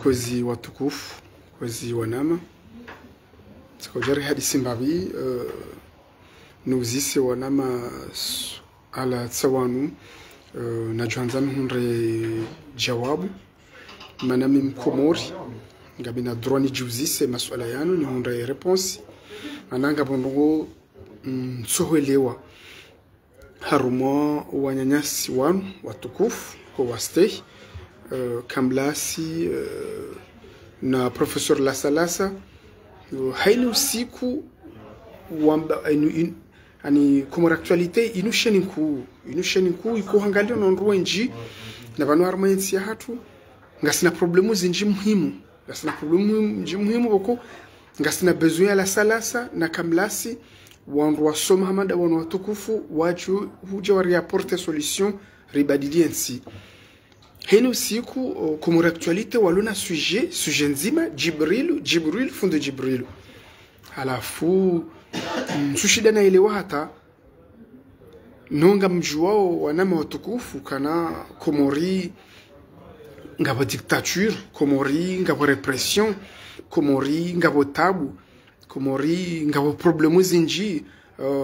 wakozi watukufu, wakozi wanama sikojari hadisi mbabi nuzise wanama ala tsawanu na johanzanu hunre jawabu manami mkomori ngabi na droni juzise masuala yanu ni hunre response ananga bondongo sohelewa harumo wanyanyasi wanu watukufu kwa wastay Kamlasi na Professor Lasalasa haini usiku ani como actualité inusheni ku ikuhangalia na nruwa nji na vanu harmayensi ya hatu ngasina problemu zinji muhimu boko ngasina besoin ya Lasalasa na Kamlasi wanruwa soma hamada wanu watukufu waju huja wari apporter solution ribadiliensi. Henu siku kumura actualite waluna sujet nzima Jibril fundo Jibril. Halafu msushida na elewa hata nonga mjuwao wanama watukufu kana Komori ngabo dictature, Komori ngabo repression, Komori ngabo tabu, Komori ngabo problemu zinji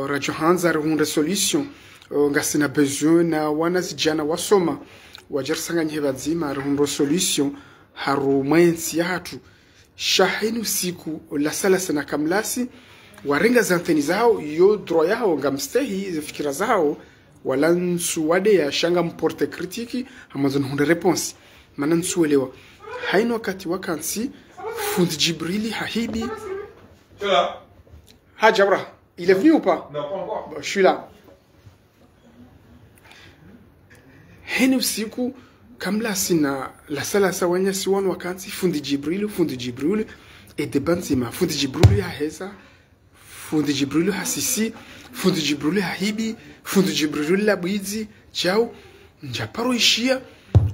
Radio Hanza hunde solution ngasina besoin na wanazijana wasoma wajarsanganye bazima rundo solution haru mayensi yatu shahinu siku la salasa na Kamlasi warenga zanteni zao yo droit yao ngamstehi zifikira zao wala nsuwade ya shanga mporte kritiki amazon hunde réponse mana nsuelewa haino wakati wakansi fundi Jibrili hahidi Jabra, il est venu ou pas? Non, pas encore. Je suis là. Heni usiku Kamlasi na Lasalasa wanyasi wanu wakansi fundi Jibril edebanzima fundi Jibril ya heza fundi Jibril hasisi fundi Jibril hahibi fundi Jibril labwizi chao njaparo ishia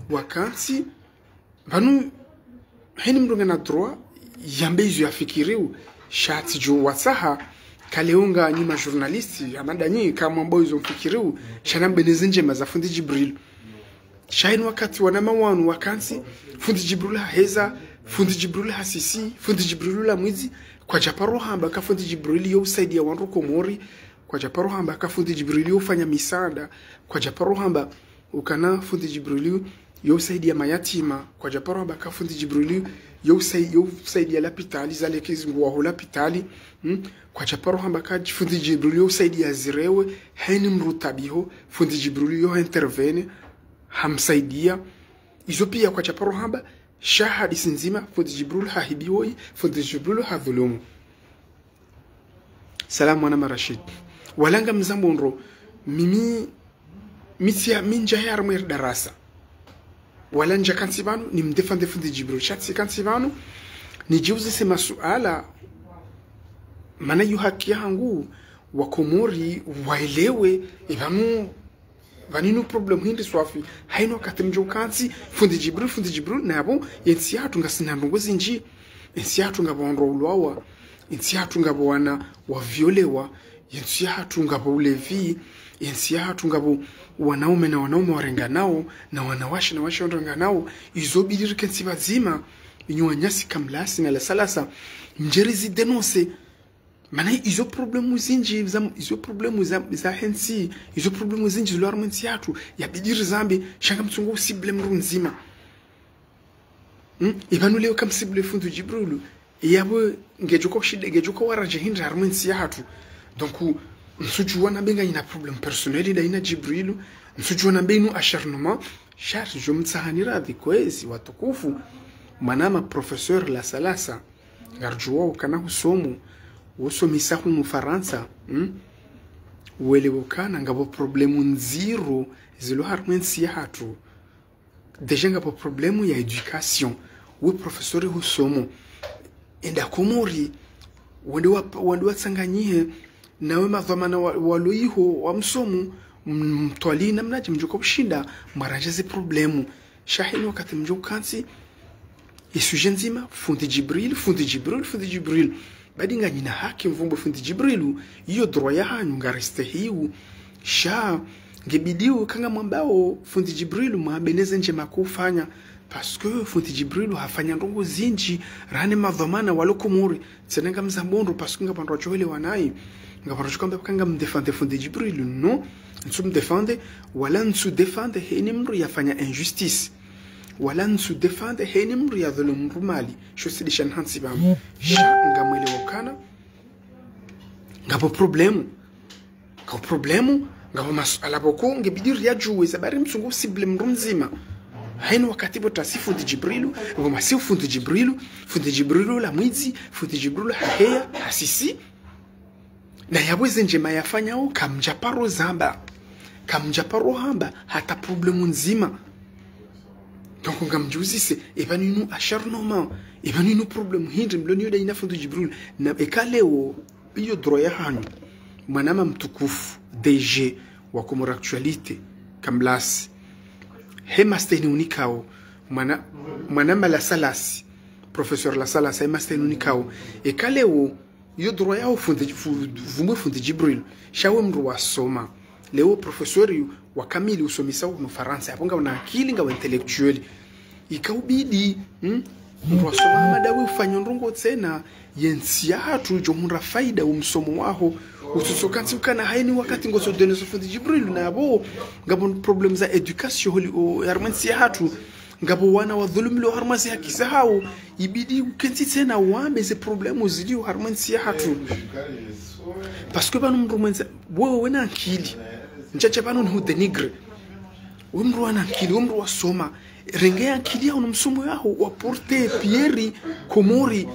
wakansi vanu heni mdunga na droit yambezu yafikiriu shati jo watsaha kaleunga nyuma journalisti amadanyi kama mboizo mfikiriu shana mbenezinje mazafundi Jibril shaini wakati wanama wanu wakansi fundi Jibril heza fundi Jibril hasisi fundi Jibril la mwizi kwa japaro hamba ka fundi Jibril yo usaidia wanru Komori kwa japaro hamba ka fundi Jibril yo ufanya misada kwa japaro hamba ukana fundi Jibril yo usaidia mayatima kwa japaro hamba ka fundi Jibril yo usaidia lapitali zale kizungu wa lapitali kwa japaro hamba ka fundi Jibril yo usaidia zirewe haini mrutabiho fundi Jibril yo intervene hamsaidia izo pia kwa chaparo hamba shahadi sinzima fundi Jibril hahibiwoi fundi Jibril hadhulumu. Salamu wana marashid walanga mzambonro mimi mitia minja ya armwer darasa walanja kansivanu ni mdefande fundi Jibril shatsi kansivanu ni jiuzi sema suala mana yu haki yangu wa Komori waelewe ibanu vaninu problem hindi swafi haino katimjo kansi fundi Jibril nabo yensi hatu ngasina ndongozi nji yensi hatu ngabonro ulwawa yensi hatu ngabona wa violewa yensi hatu ngabo ulevi yensi hatu ngabo wanaume warenganao na wanawashi na washi warenganao izobidiri kensi bazima inyuanyasi Kamlasi na Lasalasa njerizi denonse mana izo problemu zinji za hensi izo problemu zinji zilo armensi yatu ya bidiri zambi shanga mtungo usible mru nzima ibanu leo kam sible fundi Jibril yabo ngejuko waraje hindra armensi yatu donc nsuju wana benga ina problem personnel da ina Jibril nsuju wana benu acharnement charge jo mtsahanira dhikwezi watukufu manama professeur Lasalasa garjuwa kana husomu usomisa hu Mufaransa uelewokana ngabo problemu nziro zilo harmensi ya hatu deja ngabo problemu ya education we professori husomo enda Komori wende watsanganyihe nawe mavamana waloiho wa msomu mtwali na mnaji mjuko kushinda maranja problemu shahini wakati mjuko kansi isuje nzima fundi Jibril badinga nyina haki mvumbo fundi Jibril iyo droit ya hanyu ngariste hiu sha ngebidiu kanga mwambao fundi Jibril mwabeneze nje makufanya parce que fundi Jibril hafanya ndongo zinji rane madhamana walokomori tsenanga mzambondo parce que ngapandwa choele wanai ngapandwa chokambe kanga mdefende fundi Jibril non nsu mdefende wala nsu defende heni mru yafanya injustice wala nsu defende heni mru ya dhulumu mali shosidisha nhansi bamu ngamwele wakana ngapo problemu ngapo masala boko ngebidiri ya juwe zabari msungu sible mrumzima haino wakati bota si fundi Jibrilu ngoma si fundi Jibrilu la mwizi fundi Jibrilu haheya hasisi na yabweze njema yafanyao kamjaparo hamba hata problemu nzima donc ngamjuzise ebaninu acharnement ebaninu problemu hindi mlonio da ina fundi Jibrilu na ekaleo iyo droya hanyu mwanama mtukufu DG wa Komoro Actualite Kamblasi hema steni unikao mwanama la salasi professeur la salasi hema steni unikao ekaleo iyo droya yao fundi Jibril shawe mru wa soma leo professeur wa kamili usomisa mu Faransa yaponga una akili nga intellectuel ikaubidi mru wa soma madawe ufanya ndongo tena yensia hatu jomura faida umsomo waho ususokansi ukana haini wakati ngoso deneso fundi Jibril na abo ngabo problem za education holi harmansi hatu ngabo wana wa dhulumi lo harmansi hakisa hao ibidi ukenti tena wambe ze problemu zilio harmansi hatu parce que banu mrumenza wewe wena akili nchache banu ni denigre umru wana akili umru wasoma rengea akili au msomo yao waporte Pierre Komori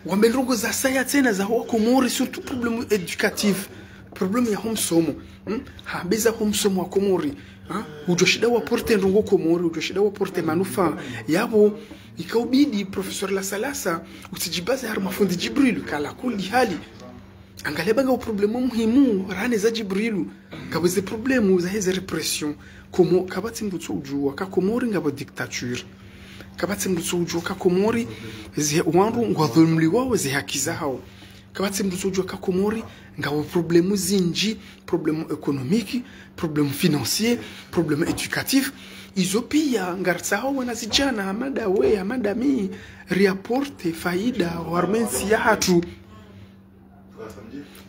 wambelongo za saya tena za huwa Komori surtout problème éducatif problème ya homsomo habeza homsomo wa Komori ujoshida wa porte ndongo Komori ujoshida wa porte manufa yabo ikaubidi professeur la salasa usijibaze harma fundi Jibril kala kuli hali angalebanga u problème muhimu rane za Jibril kabeze problème za heze repression komo kabati mbutso ujua ka Komori ngabo dictature kabati mbutso ujua ka Komori ze wandu ngwadhulumli wao ze haki zao kabati mbutso ujua ka Komori ngabo problème zinji problème économique problème financier problème éducatif izopia ngarsao wanazijana amada mi reporte faida warmensi ya hatu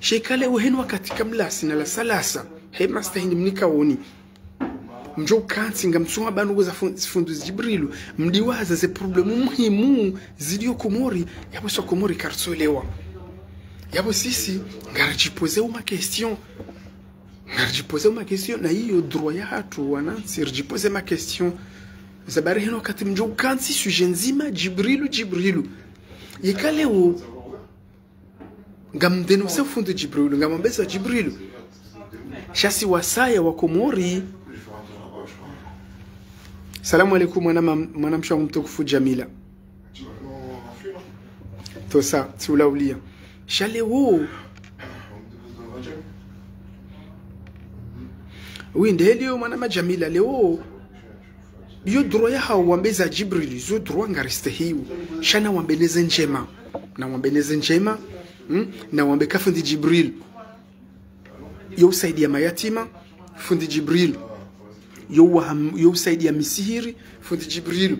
shekale uhenu wakati Kamblasi na la salasa hema stahini mnikaoni mjo kansi ngamtsuma banu goza fundi Jibrilu mdiwaza ze problemu muhimu zilio Komori yabo so Komori karsolewa yabo sisi ngarajipoze uma question na hiyo droit ya hatu wanansi rijipoze ma question zabari hino wakati mjo kansi sujet nzima Jibrilu yekaleo ngamdenose fundi Jibrilu ngamambeza Jibrilu shasi wasaya wa Komori. Salamu alaikum mwanamsha mtukufu Jamila tosa tulaulia shale wo windelio mwanama Jamila leo yo droit ya hao wambeza Jibril zo droit ngariste hiyo shana wambeleze njema na wambeka fundi Jibril yo usaidia mayatima fundi Jibril yo usaidia misihiri fundi Jibril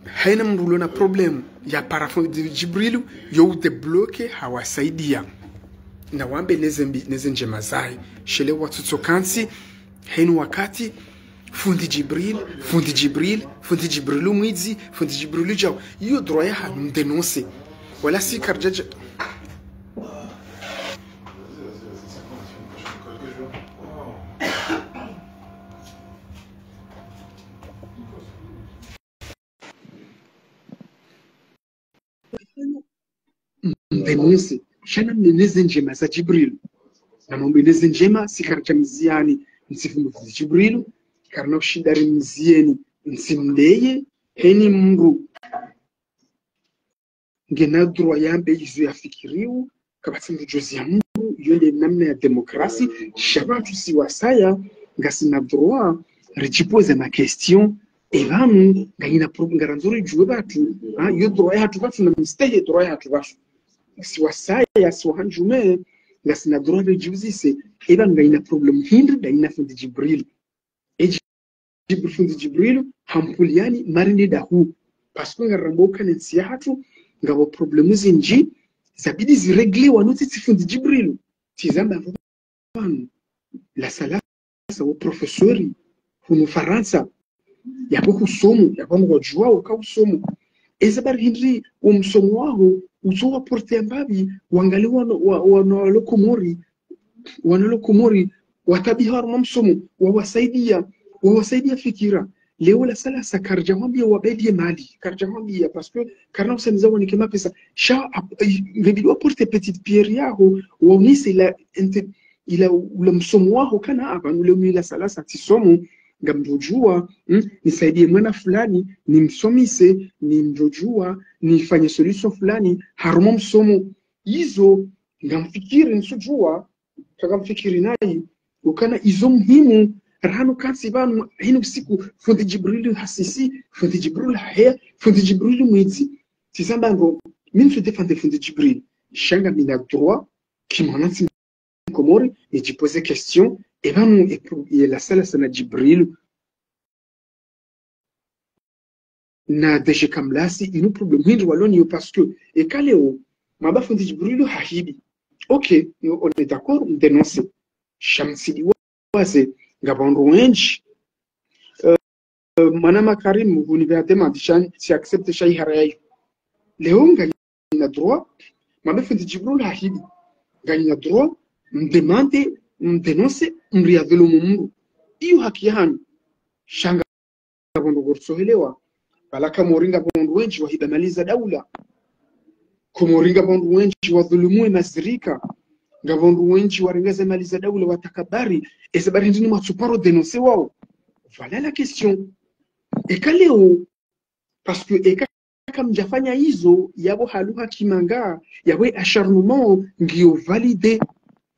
haina mrulo na problem ya para fundi Jibril yo debloke hawasaidia na wambe neze njema zai shele watuto kansi hainu wakati fundi Jibril mwizi fundi Jibril jao yo droya hanu denonse wala si karjaja denonse shana mneze njema za Jibril na mneze njema si karjamziani nsifu Jibril karna ushidari mzieni nsimleye heni mru ngena droit yambe izo yafikiriu kabati mrujozi ya mru yole namna ya demokrasi shabatu si wasaya ngasi na droit rijipoze ma question evamu ngayina ngaranzuri juwe batu yo droit hatu batu na misteye droit hatu batu si wasaya si wahanjume ngasi na droit rijuzise eva ngayina problem hindi da ina fundi Jibril fundi Jibril hampuliani marinde dahu parce que ngaramboka nensi hatu ngabo problemu zinji zabidi ziregle wanuti fundi Jibril tizamba vanu la sala wa professori hunu Faransa yabo kusomo yabo ngojua ukausomo ezabari hindri umsomo wao uzoa porte mbabi wangali wanalokomori watabiha msomo wawasaidia fikira leo la sala sakarjamwambia wabedie mali karjamwambia parce que karna usaniza wani kema pesa sha ngebidi waporte petite pierre yao waunise ila ule msomo wao kana abantu leo mila sala satisomo ngamjojua nisaidie mwana fulani nimsomise nimjojua nifanye solution fulani haruma msomo hizo ngamfikiri nsujua takamfikiri nayi ukana izo muhimu rahanu kansi banu hinu siku fundi Jibril hasisi fundi Jibril haya fundi Jibril mwizi tisamba ngo min se défendre fundi Jibril shanga mina droit qui m'en komori et je posais question et banu et la sala sana Jibril na deje kamlasi inu problem hindi waloni parce que et kaleo maba fundi Jibril hahibi ok on est d'accord on dénonce shamsidi waze ngabandu wenji manama Karim université mandishan si accepte shay harayi leo ngana droit maba fundi Jibril hahibi ngana droit mdemande mdenonce mriadhulu mungu iyo haki yanu shanga ngabandu gorsohelewa balaka moringa bandu wenji wahibamaliza daula kumoringa bandu wenji wadhulumu masirika ngabandu wenji warengaza maliza daula watakabari esabari ndini matsuparo denoncer wao voilà la question ekaleo parce que ekaka mjafanya hizo yabo haluha kimanga yawe acharnement ngio valide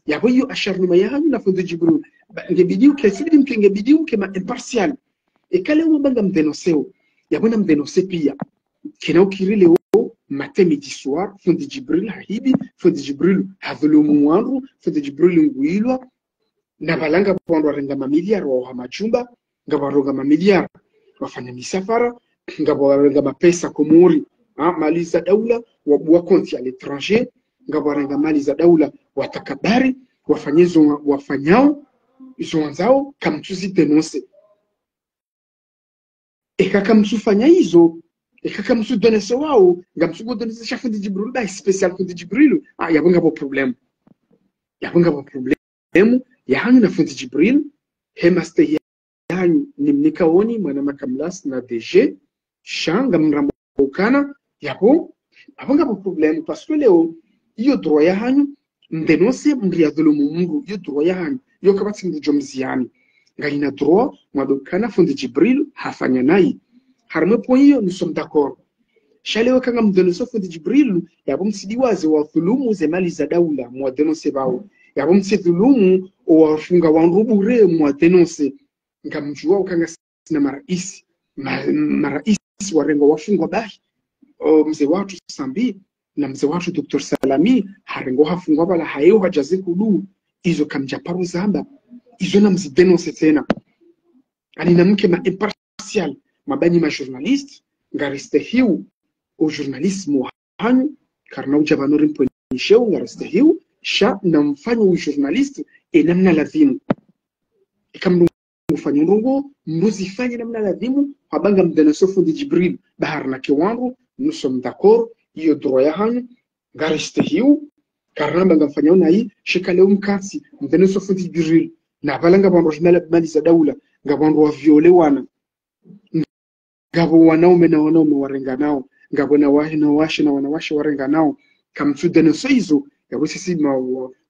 yawe yo acharnement ya hanyu na fundi Jibril ngebidiu kesidi mkengebidiu kema impartial ekaleo mbanga mdenoncer yabona mdenoncer pia kina ukirile matin midi soir fundi Jibril hahibi fundi Jibril hadhulumu wangu fundi Jibril nguilwa na balanga bondo warenga mamiliar wa majumba ngabaronga mamiliar wafanya misafara ngabarenga mapesa komori mali za daula wabua konti ya l'étranger ngabarenga mali za daula watakabari wafanyezo wafanyao izo wanzao kamtuzi denonce ekaka msufanya hizo ekaka msu donese wao ngamsugo donese cha fundi Jibril ba special fundi Jibril yabonga bo problem yahanyu na fundi Jibril hemaste yahanyu nimnikaoni mwana makamlas na DG shanga mrambo kana yabo abonga bo problem parce que leo iyo droit yahanyu ndenose mriadhulumu mungu iyo droit yahanyu yo kabati mjomziani ngaina droit mwadokana fundi Jibril hafanya nayi harme point hiyo nous sommes d'accord shalewa kanga mdenonse fundi Jibril yabo msidiwaze wa dhulumu ze mali za daula mwadenonse bao yabo msidhulumu wafunga wanrubure mwadenonse ngamjua kanga sina marais warengo wafungwa bahi mzee watu Sambi na mzee watu Dr. Salami harengo hafungwa bala hayo hajaze kudu izo kamjaparu zamba izo na mzidenonse tena alina mke ma impartial mabani ma journaliste ngariste hiu o journalisme hanyu karna ujabanori mponisheu ngariste hiu sha na mfanyo journaliste namna lazimu ikamdu mfanyo ndongo muzifanye namna lazimu habanga mdenonse fundi Jibril baharna kiwangu nous sommes d'accord iyo droit ya hanyu ngariste hiu karna banga mfanyo na hii shikale umkasi mdenonse fundi Jibril na balanga bando mali za daula ngabandu wa viole wana ngabo wanaume na wanaume warenga nao ngabo na wahi na washi na wanawashi warenga nao kamtudene soizo yabo sisi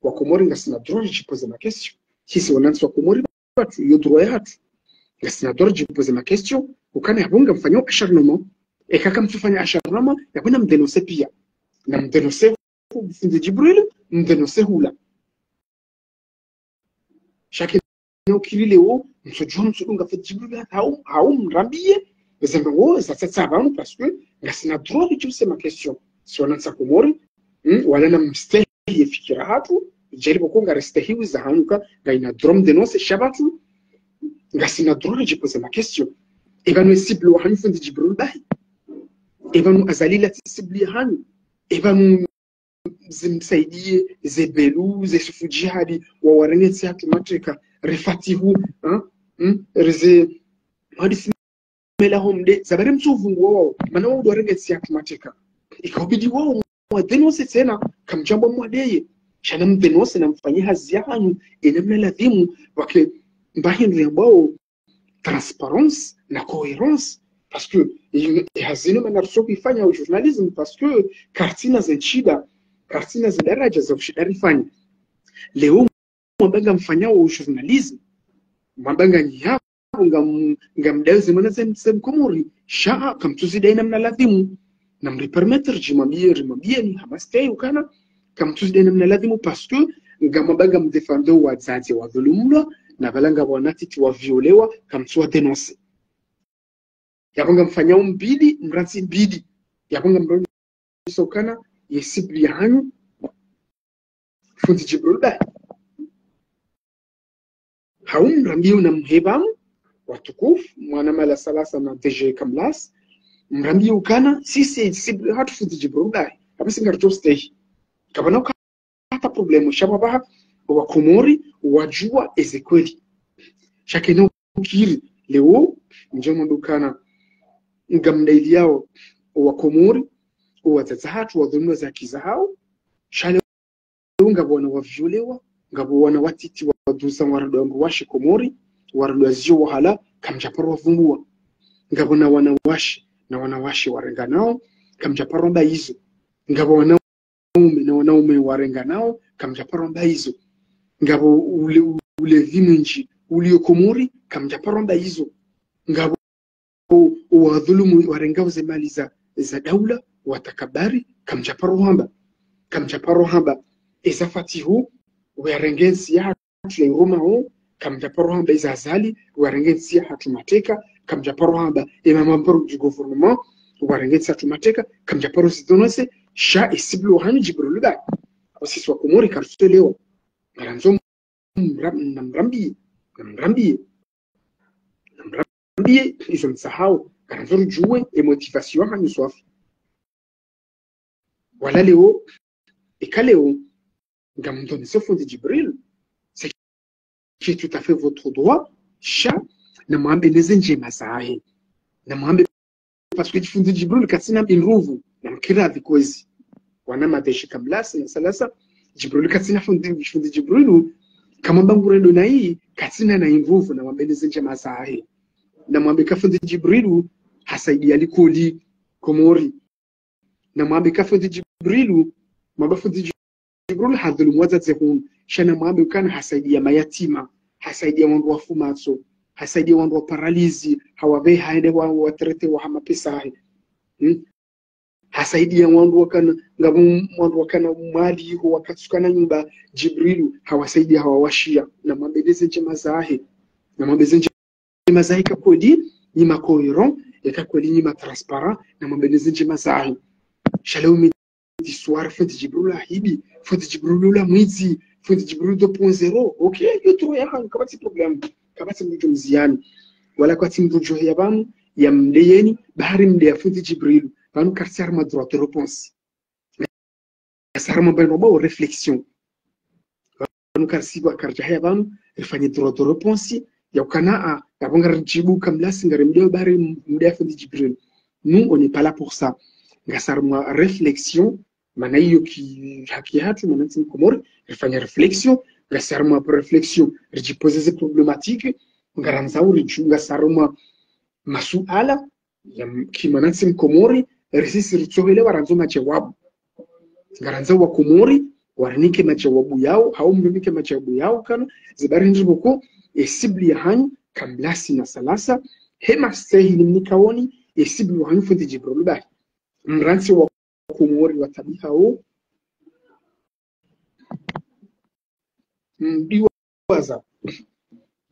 wa komori ngasina droit de poser ma question sisi wanansi wa komori batu yo droit hatu ngasina droit de poser ma question ukana yabonga mfanyo acharnement ekaka mtufanya acharnement yabona mdenonse pia na mdenonse fundi Jibril mdenonse hula shake no kilileo msojua msodunga fundi Jibril hao mrambie Zembo ça va parce que ngasina droit de poser ma question si wanansa komori wala na mstehi fikira hatu jaribu konga restehiwi za hanuka gaina drum denonce shabatu ngasina droit de poser ma question evanu cible wa hanyu fundi Jibril bahi evanu azalila cible hanyu evanu zimsaidie zebelu zesufu jihadi wa warengetsi hatumatrika refatihu reze hadisi mela homde zabare mtuvungu wao mana wao warengetsi hatumatrika ikabidi wao mwadenose tena kamjambo mwadeye shana mdenose na mfanyia hazi yanyu enamna ladhimu wake mbahindu ambao transparence na cohérence parce que hazino manarso kufanya journalism parce que kartina zenchida kartina za daraja za ushirifanya leo mwambanga mfanya wa journalism mwambanga nyapo ngamdazi mwana sem komori shaa kamtuzida ina mnaladhimu na mripermettre jimambie ni hamastei ukana kamtuzida ina mnaladhimu parce que ngamabanga mdefendo wa zazi wa dhulumlo na balanga wanatiti wa violewa kamtsuwa denonce yabanga mfanya mbidi mransi mbidi yabanga mransi sokana yesibli hanyu fundi Jibril ba haum rambiu na mhebamu watukufu mwana mala salasa na DG Kamlas mrambiu kana sisi sibli hatu fundi Jibril ba kabisa ngarjo stay kabana hata problemu shababa wa Komori wajua Ezekweli shakeno kiri leo njomo dukana ngamdaili yao wa Komori watazahatu wa dhuluma za kizahao shale ngabona wavyolewa ngabona watiti wa dusa warado washi Komori warado azio wahala kamjaparo wavumbua ngabona wanawashi na wanawashi warenga nao kamjaparo mba hizo ngabona wanaume warenga nao kamjaparo mba hizo ngabo ule vimenji ulio Komori kamjaparo mba hizo ngabo wadhulumu warengao ze mali za daula watakabari kamjaparo hamba ezafatihu warengensi ya hatu ya Roma ho kamjaparo hamba izazali warengensi ya hatu mateka kamjaparo hamba emamambaro du gouvernement warengensi hatu mateka kamjaparo sidonose sha esiblo hanyu Jibril ba osisi wa Komori karutelewa ngaranzo namrambi izo msahau ngaranzo juwe motivation hanyu swafi wala leo ekaleo ngamdoni sofundi Jibril c'est qui est tout à fait votre droit sha na mwambe nezenje masahi na mwambe parce que fundi Jibril katsina binruvu na mkira vikozi wana madeshi Kamlas na salasa Jibril katsina fundi Jibril kama bangure dona hii katsina na inruvu na mwambe nezenje masahi na mwambe kafundi Jibril hasaidi alikoli Komori na mwambe kafundi Jibril mabafundi Jibril hadhulumu wazazehun shana mwambe ukana hasaidia mayatima hasaidia wandu wafumatso hasaidia wandu wa paralizi hawabe haende waterete wa hama pesahe hasaidia wandu wakana ngabu wandu wakana mali ho wakatsukana nyumba Jibril hawasaidia hawawashia na mwambe dezenje mazahe na mwambe zenje mazahe kakodi ni makoheron yakakweli ni matransparent na mwambe dezenje mazahe shalom d'histoire fundi Jibril hibi fundi Jibril la mwizi fundi Jibril 2.0 okay yo tu ya kama si problem kama si mtu mziani wala kwa timu mtu ya bamu ya mdeyeni bahari mdeya fundi Jibril banu quartier ma droite réponse sarma bano ba réflexion banu quartier kwa karja ya bamu ifanye droite réponse ya ukana yabonga jibu Kamlas ngare mdeya bahari mdeya fundi Jibril nous on n'est pas là pour ça ngasarma réflexion mana hiyo haki hatu manati Komori rifanya réflexion ngasarma pour réflexion rijipoze ze problématique ngaranzao rijunga sarma masuala ya kimanati Komori risisi ritsohele waranzo majawabu ngaranzao wa Komori waranike majawabu yao au mbike majawabu yao kana zibari njiboko esibli hanyu Kamlas na salasa hema stahili mnikaoni esibli hanyu fundi Jibril ba mransi wa Komori watabiha ho mdiwaza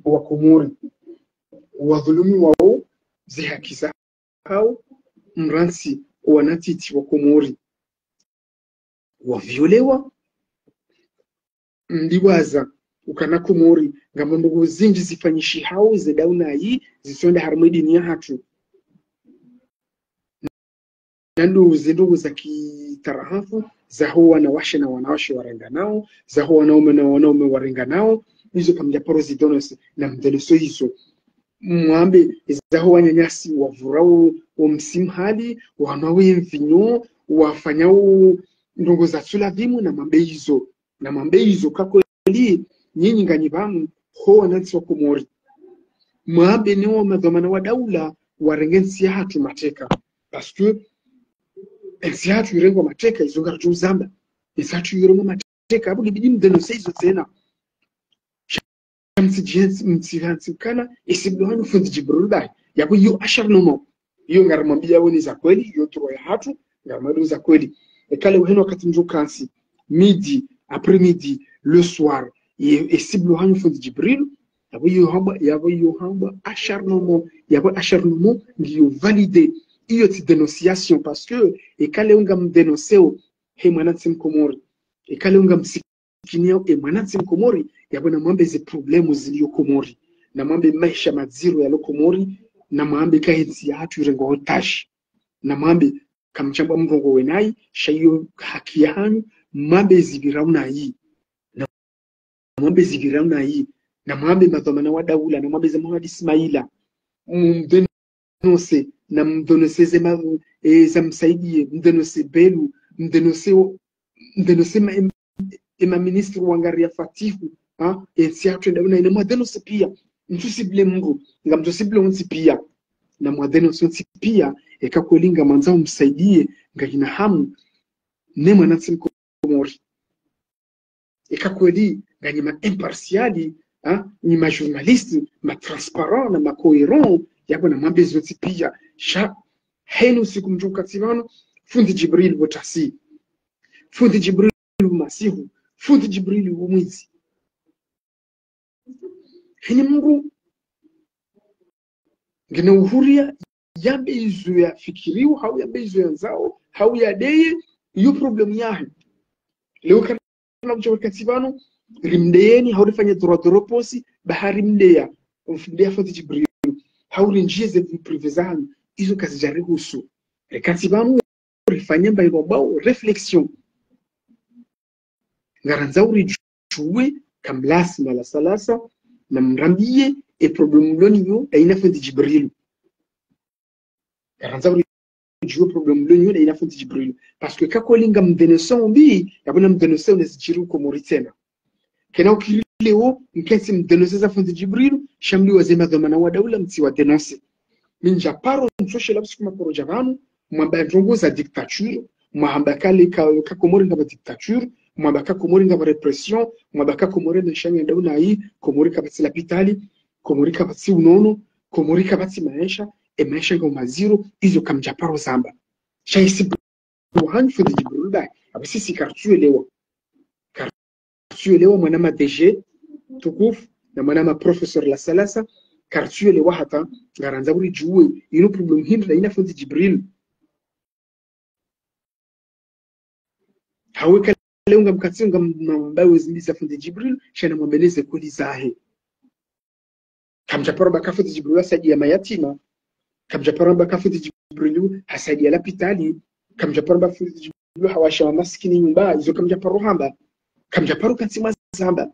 wa Komori wadhulumi wao zihakisa hao mransi wanatiti wa Komori wavyolewa mdiwaza ukana Komori ngamba ndugu zinji zifanyishi hao zedauna hii zisonda harmedi ni hatu ndugu za kitarahafu za huwa wanawashe na wanawashe warenga nao za huwa wanaume na wanaume warenga nao hizo kamja paro zidonos na mdeleso hizo mwambe za huwa nyanyasi wavurao wa msimhali wanawe mvinyo wafanyao ndugu za sulavimu na mambe hizo kako li nyinyi nganyibamu ho wanansi wa Komori mwambe niwo madhamana wa daula warengensi ya hatu mateka parce que ensi hatu irengo mateka izongara juzamba ensi hatu irengo mateka abu libidi mdenose hizo tena msihansi kana isiblohanu fundi Jibril bai yabo yu ashar nomo yu ngaramambia woni za kweli yu turo ya hatu ngaramambia za kweli ekale uheno wakati njokansi midi après midi le soir isiblohanu fundi Jibril yabo yu hamba ashar nomo ngiyo valide iyo ti dénonciation parce que ekale unga mdenoseo he mwanansi Komori ekale unga msikinia mwanansi Komori yabona mwambe ze problemu ziliyo Komori na mwambe maisha maziro ya Komori na mwambe kahensi ya hatu irengo hotashi na mwambe kamchamba mrongo wenai shayo haki ya hanyu mwambe zibirauna hii na mwambe zibirauna hii na mwambe madhamana wa daula na mwambe za Muhammad Ismaila mdenose na mdenose za msaidie mdenose belu mdenose ma ministre wangaria Fatihu ensi hatu ndauna ina mdenose pia mtusibile Mungu nga mtusibile onsi pia na mdenose onsi pia ekakwelinga manzao msaidie ngina hamu ne mwanansi Komori ekakweli ngani ma impartiali ni ma journaliste ma transparent na ma cohérent yabo na mwambe zoti pia sha henu siku mjuka tivano fundi Jibril botasi fundi Jibril masihu fundi Jibril umwizi hini Mungu ngina uhuria yambe izu ya fikiriu hau yambe izu ya nzao hau ya deye yu problemu yahe leo kana mjuka tivano rimdeeni haurifanya droposi bahari mdeya fundi Jibril hauri njie ze prive zangu izo kazi jarihusu rekati banu rifanya mbairo bao reflexion ngaranza uri juwe kamlasi mala salasa na mrambie e problemu loni yo aina fundi Jibril ngaranza uri juwe problemu loni yo aina fundi Jibril parce que kakolinga mdeneson bi yabona mdeneson nesijiru Komori tena kena ukileo mkensi mdenose za fundi Jibril shamli wazema dhamana wa daula mti wa denose minja paro msoshe labsi kuma poro javanu mwamba njongo za dictature mwamba kale ka Komori ngaba dictature mwamba ka Komori ngaba repression mwamba ka Komori nshanya daula hii Komori kabati la pitali Komori kabati unono Komori kabati maisha maisha ngo maziro izo kamja paro zamba shaisi buhani fundi Jibril bai abisisi kartuelewa tuelewa mwanama DG tukufu na mwanama professor la salasa kartuelewa hata ngaranza uri juwe ino problem hindra ina fundi Jibril haweka leo ngamkatinga mbawe zimbiza fundi Jibril shana mwambeleze kuli zahe kamjapara baka fundi Jibril asadi ya mayatima kamjapara baka fundi Jibril hasadi ya lapitali kamjapara baka fundi Jibril hawasha wa maskini nyumba izo kamjapara hamba kamjaparu katima zamba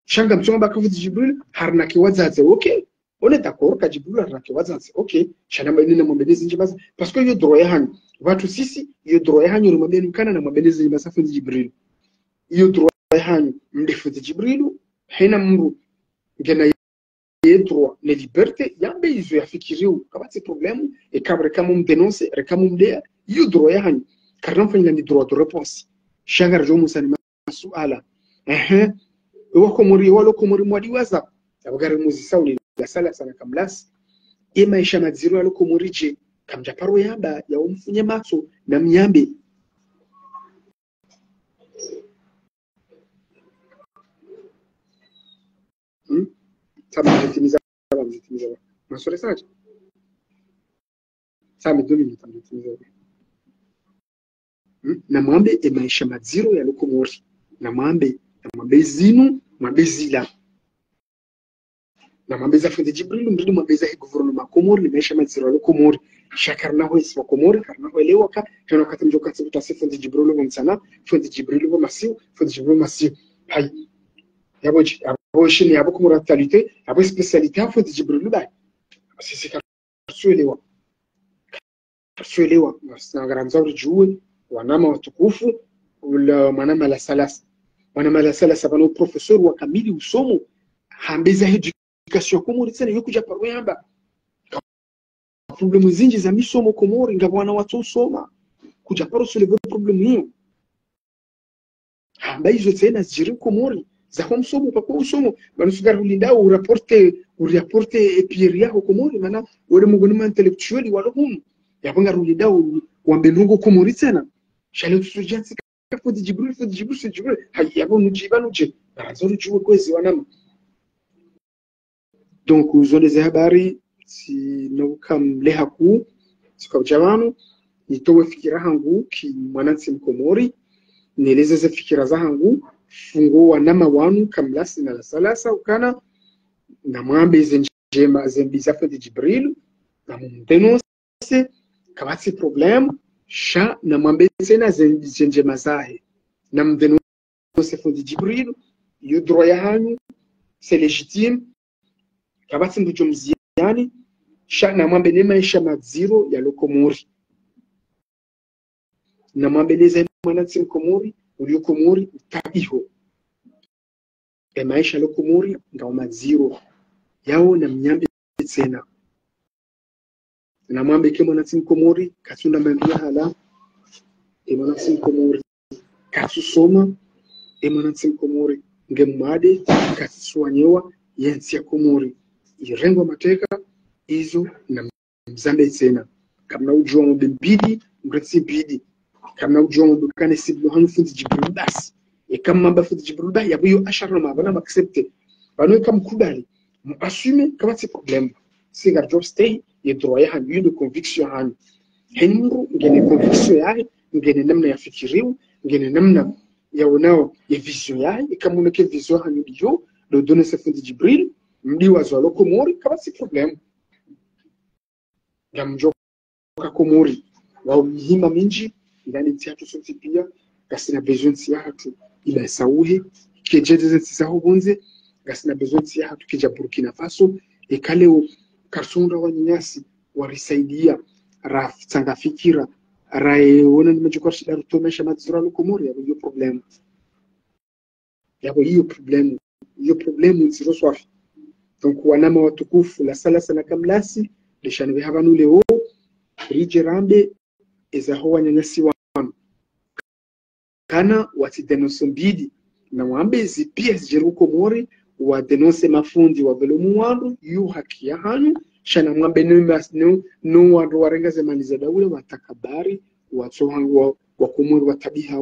shanga mchonga baka fundi Jibril harna kiwazaze okay on est d'accord ka Jibril harna kiwazaze okay shana mbaini na mwambelezi njibaza parce que yo droit hanyu watu sisi yo droit hanyu rumabeni kana na mwambelezi njibaza fundi Jibril yo droit hanyu mde fundi Jibril hena mru ngena ye droit ne liberté yambe izo yafikiriu kabati problème et kabre kama mdenonce rekamu mdea yo droit hanyu karna fanya ni droit de réponse shanga romu sana masuala wa Komori walo Komori mwadi waza abagare muzi sauli la sala sana kamlas maisha maziro ya Komori je kamjaparo yamba ya umfunye maso na myambe mtimiza masore saje sami 2 minutes mtimiza na mwambe maisha maziro ya Komori na mwambe mwambezinu mwambezila na mwambeza fundi Jibril mridi mwambeza gouvernement Komori limesha maziro lo Komori shakarna ho iswa Komori karna ho elewa ka kana wakati mjoka tsi fundi Jibril wo msana fundi Jibril wo masiu fundi Jibril masiu hay yabo shini yabo kumuratalite yabo specialite fundi Jibril ba sisi ka suelewa na garanzao juu wanama watukufu wala manama la salasa bano professeur wa kamili usomo hambeza education Komori tsene yokuja parwamba problemu zinji za misomo Komori ngabwana watu usoma kuja paro solve problemu hiyo hamba hizo tena ziri Komori za kwa msomo kwa usomo bano sugara ulinda uraporte epiria ho Komori mana wale mugoni intellectually wala hum yabanga ulinda wambelungu Komori tena shale tusujansi fundi Jibril hayabo nujibanje barazoro juwe kwezi wanama. Donc uzoneze habari si naukam lehaku sikabjawanu nitowe fikira hangu ki mwanansi Mkomori nieleze za fikira za hangu fungo wanama wanu kamlasi na la salasa ukana na mwambe zenjema zembiza fundi Jibril na mdenose kabati problem sha na mwambe tena zenjema zahe na mdenose fundi Jibril yu droit ya hanyu c'est légitime kabati ndujo mziani sha na mwambe ne maisha maziro ya Komori na mwambe leza mwanansi Komori uli Komori utabiho maisha ya Komori ngao maziro yao na mnyambe tena na mwambe ke mwanansi Komori katunda mbia hala mwanansi Komori katusoma mwanansi Komori ngemade katsuwanyewa yensi ya Komori irengo mateka izo na mzambe tena kama ujua mbidi mretsi bidi kama ujua mbukane siblo hanu fundi Jibril basi kama mamba fundi Jibril ba yabuyo ashara ma bana accepte bano kama kubali mu assume kama c'est problème c'est gar job stay ye droit ya hanyu de conviction hanyu henru ngene conviction yae ngene namna ya fikiriu ngene namna ya unao ya vision yae kama unake vision hanyu dio do donner ce fundi Jibril mdi wazo Komori kama c'est problème gamjoka Komori wa mhima minji ndani tiatu sote pia gasina besoin tia hatu ila sauhe kejeje tsisaho bonze gasina besoin tia hatu kija Burkina Faso ekaleo karsonga wanyasi warisaidia raf tsanga fikira rae wona nimejukwa shida rutomesha mazura Komori hiyo problem hiyo problem zero swafi. Donc wanama watukufu la salasa na kamlasi lishaniwe habanu leo rijerambe ezaho wanyanyasi wanu kana watidenonse mbidi na wambe zipia zijeru Komori wa denonse mafundi wa velomu wandu yu haki ya hanyu shana mwambe no wandu warenga zemani za daule watakabari watohangu wa Komori watabiha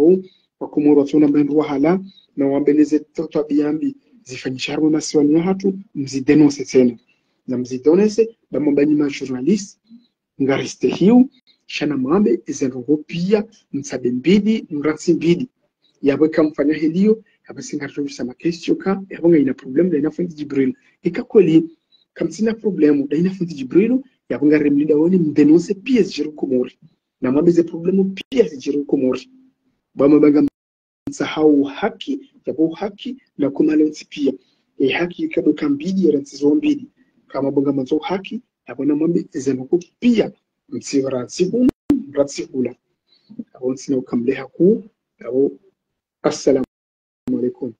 wa Komori watona mbendu wahala na wambe neze toto abiyambi zifanyisharwe masiwani hatu mzidenonse tena na mzidonese bamwambanyi ma journalist ngariste hiu shana mwambe izenrongo pia msabe mbidi mratsi mbidi yabwe kamfanya helio yabasingarjo sama question ka yabonga ina problem da ina fundi Jibril ikakweli kamsina problem da ina fundi Jibril yabonga remlida woni mdenonse pia zijeru Komori na mwambe ze problem pia zijeru Komori bamwabanga msahau haki yabo haki na kumalonsi pia haki kado kambidi yarantsizo mbidi kama bonga manzo haki abona mwambe zenoko pia mtsivarantsibu mratsikula abonsina ukamleha ku abo assalamu alaikum.